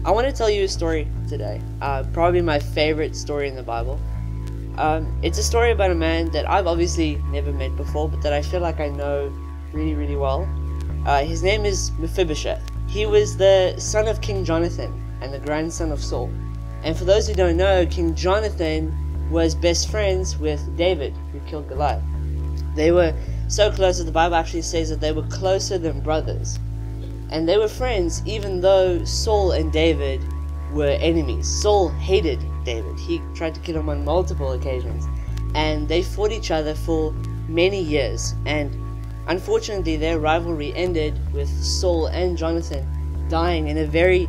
I want to tell you a story today, probably my favorite story in the Bible. It's a story about a man that I've obviously never met before, but that I feel like I know really, really well. His name is Mephibosheth. He was the son of King Jonathan and the grandson of Saul. And for those who don't know, King Jonathan was best friends with David, who killed Goliath. They were so close that the Bible actually says that they were closer than brothers. And they were friends even though Saul and David were enemies. Saul hated David. He tried to kill him on multiple occasions. And they fought each other for many years. And unfortunately, their rivalry ended with Saul and Jonathan dying in a very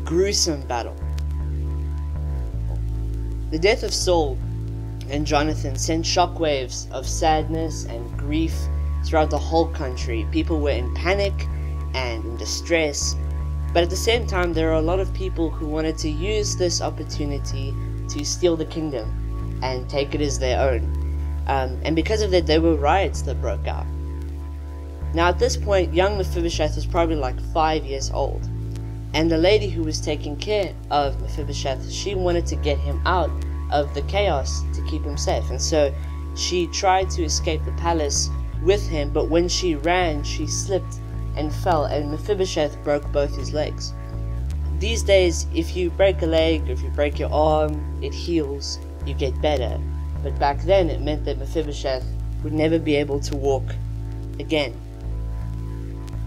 gruesome battle. The death of Saul and Jonathan sent shockwaves of sadness and grief throughout the whole country. People were in panic and in distress, but at the same time there are a lot of people who wanted to use this opportunity to steal the kingdom and take it as their own. And because of that, there were riots that broke out. Now at this point, young Mephibosheth was probably like 5 years old, and the lady who was taking care of Mephibosheth, she wanted to get him out of the chaos to keep him safe. And so she tried to escape the palace with him, but when she ran, she slipped and fell, and Mephibosheth broke both his legs. These days, if you break a leg, or if you break your arm, it heals, you get better. But back then, it meant that Mephibosheth would never be able to walk again.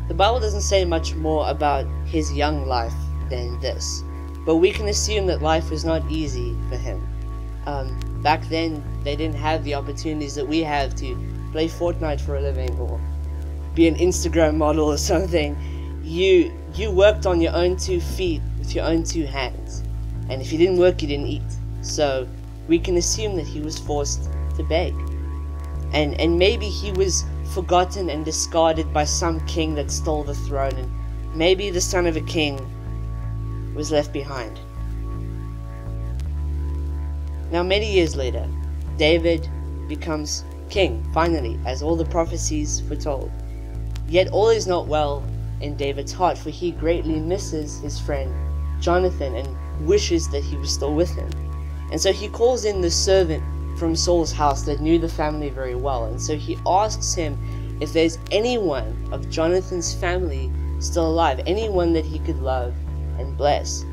The Bible doesn't say much more about his young life than this, but we can assume that life was not easy for him. Back then, they didn't have the opportunities that we have to play Fortnite for a living, or be an Instagram model or something. You worked on your own 2 feet with your own 2 hands, and if you didn't work, you didn't eat. So we can assume that he was forced to beg, and maybe he was forgotten and discarded by some king that stole the throne, and maybe the son of a king was left behind. Now many years later, David becomes king, finally, as all the prophecies foretold. Yet all is not well in David's heart, for he greatly misses his friend Jonathan and wishes that he was still with him. And so he calls in the servant from Saul's house that knew the family very well, and so he asks him if there's anyone of Jonathan's family still alive, anyone that he could love and bless.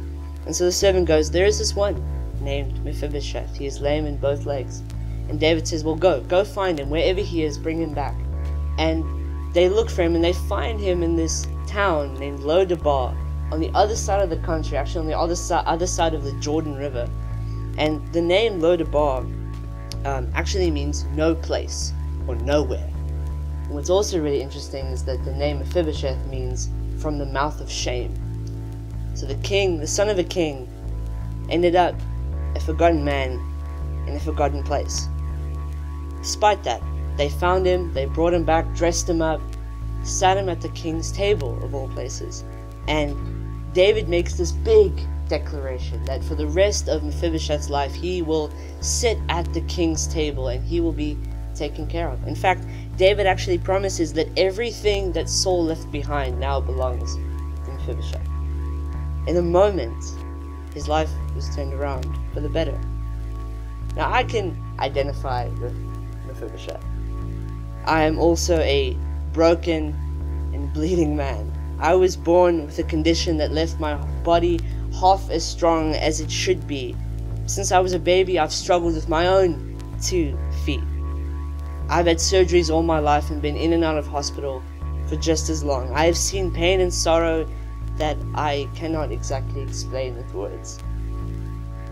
And so the servant goes, "There is this one named Mephibosheth. He is lame in both legs." And David says, "Well, go find him. Wherever he is, bring him back." And they look for him, and they find him in this town named Lodabar, on the other side of the country, actually on the other side of the Jordan River. And the name Lodabar actually means no place or nowhere. And what's also really interesting is that the name Mephibosheth means from the mouth of shame. So the king, the son of a king, ended up a forgotten man in a forgotten place. Despite that, they found him, they brought him back, dressed him up, sat him at the king's table of all places. And David makes this big declaration that for the rest of Mephibosheth's life, he will sit at the king's table and he will be taken care of. In fact, David actually promises that everything that Saul left behind now belongs to Mephibosheth. In a moment, his life was turned around for the better. Now I can identify with Mephibosheth. I am also a broken and bleeding man. I was born with a condition that left my body half as strong as it should be. Since I was a baby, I've struggled with my own 2 feet. I've had surgeries all my life and been in and out of hospital for just as long. I have seen pain and sorrow that I cannot exactly explain with words.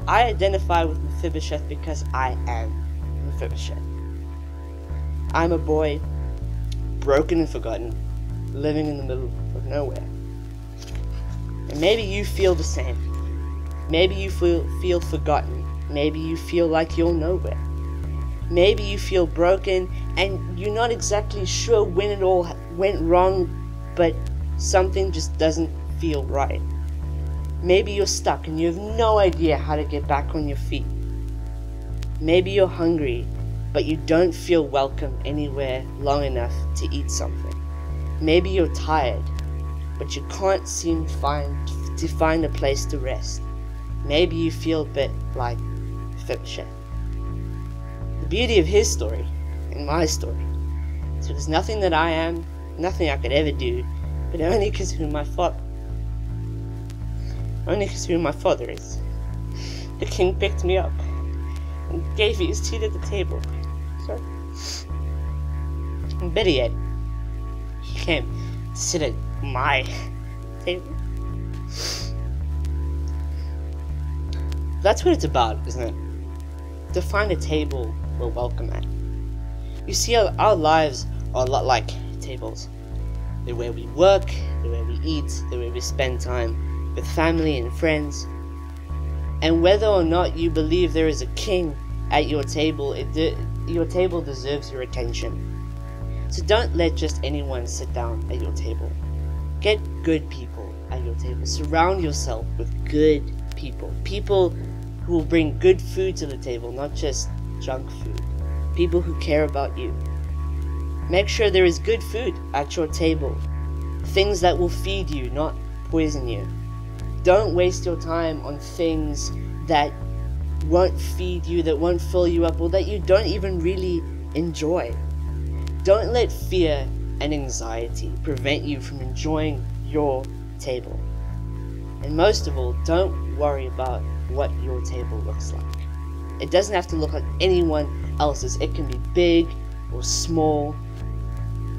I identify with Mephibosheth because I am Mephibosheth. I'm a boy, broken and forgotten, living in the middle of nowhere. And maybe you feel the same. Maybe you feel forgotten. Maybe you feel like you're nowhere. Maybe you feel broken and you're not exactly sure when it all went wrong, but something just doesn't feel right. Maybe you're stuck and you have no idea how to get back on your feet. Maybe you're hungry, but you don't feel welcome anywhere long enough to eat something. Maybe you're tired, but you can't seem to to find a place to rest. Maybe you feel a bit like Mephibosheth. The beauty of his story and my story is there's nothing that I am, nothing I could ever do, but only because who my father is. The king picked me up and gave me his seat at the table. And better yet, he came to sit at my table. That's what it's about, isn't it? To find a table we're welcome at. You see, our lives are a lot like tables. They're where we work, they're where we eat, they're where we spend time with family and friends. And whether or not you believe there is a king at your table, your table deserves your attention. So don't let just anyone sit down at your table. Get good people at your table. Surround yourself with good people. People who will bring good food to the table, not just junk food. People who care about you. Make sure there is good food at your table. Things that will feed you, not poison you. Don't waste your time on things that won't feed you, that won't fill you up, or that you don't even really enjoy. Don't let fear and anxiety prevent you from enjoying your table. And most of all, don't worry about what your table looks like. It doesn't have to look like anyone else's. It can be big or small,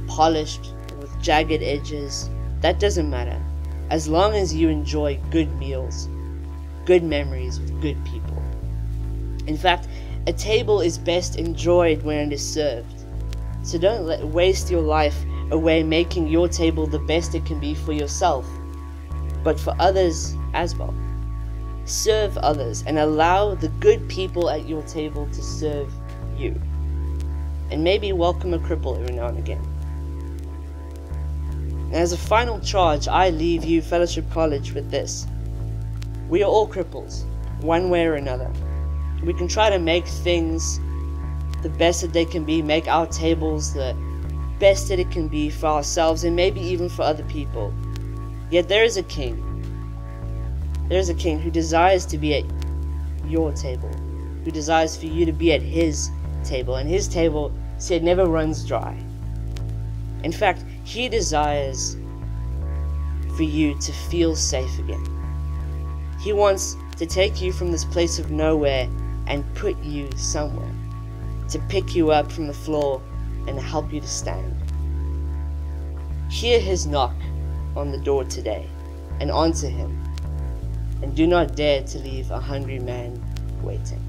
polished with jagged edges. That doesn't matter. As long as you enjoy good meals, good memories with good people. In fact, a table is best enjoyed when it is served. So don't waste your life away making your table the best it can be for yourself, but for others as well. Serve others and allow the good people at your table to serve you. And maybe welcome a cripple every now and again. And as a final charge, I leave you, Fellowship College, with this. We are all cripples, one way or another. We can try to make things the best that they can be, make our tables the best that it can be for ourselves and maybe even for other people. Yet there is a king. There is a king who desires to be at your table, who desires for you to be at his table, and his table, said, never runs dry. In fact, he desires for you to feel safe again. He wants to take you from this place of nowhere and put you somewhere, to pick you up from the floor and help you to stand. Hear his knock on the door today and answer him, and do not dare to leave a hungry man waiting.